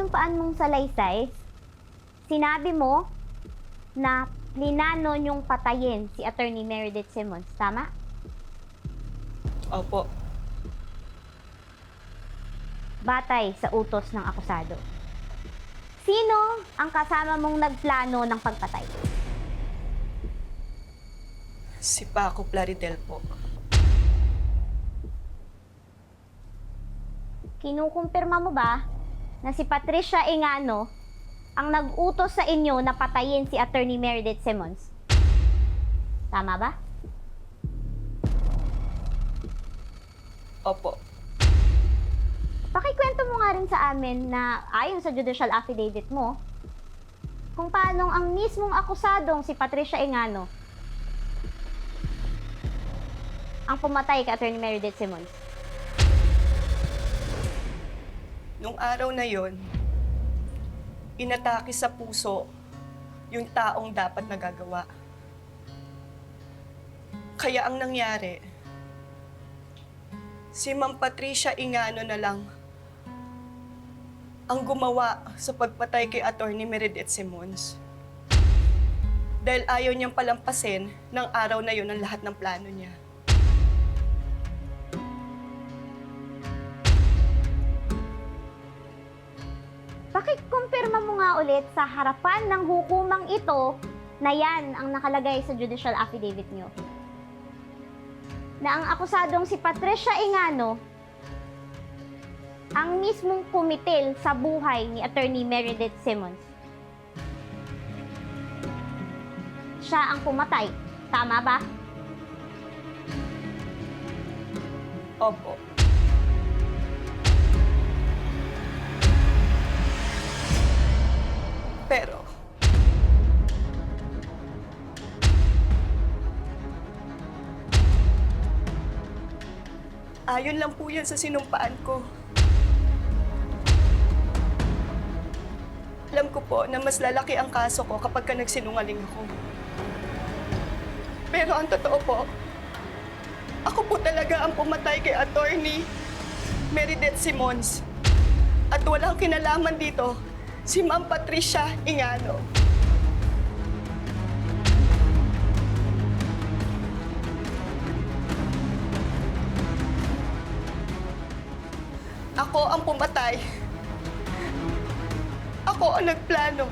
sinumpaan mong salaysay, sinabi mo na plinano niyong patayin si Attorney Meredith Simmons, tama? Opo. Batay sa utos ng akusado. Sino ang kasama mong nagplano ng pagpatay? Si Paco Plaridel po. Kinukumpirma mo ba na si Patricia Engano ang nag-utos sa inyo na patayin si Attorney Meredith Simmons? Tama ba? Opo. Pakikwento mo nga rin sa amin na ayon sa judicial affidavit mo, kung paanong ang mismong akusadong si Patricia Engano ang pumatay kay Attorney Meredith Simmons. Nung araw na yon, inatake sa puso yung taong dapat nagagawa. Kaya ang nangyari, si Ma'am Patricia Engano na lang ang gumawa sa pagpatay kay Attorney Meredith Simmons. Dahil ayaw niyang palampasin ng araw na yon ang lahat ng plano niya. Pakikumpirma mo nga ulit sa harapan ng hukumang ito na yan ang nakalagay sa judicial affidavit nyo. Na ang akusadong si Patricia Engano ang mismong kumitil sa buhay ni Attorney Meredith Simmons. Siya ang pumatay. Tama ba? Opo. Pero, ayon lang po yan sa sinumpaan ko. Alam ko po na mas lalaki ang kaso ko kapag nagsinungaling ako. Pero ang totoo po, ako po talaga ang pumatay kay Attorney Meredith Simmons. At walang kinalaman dito si Ma'am Patricia Engano. Ako ang pumatay. Ako ang nagplano.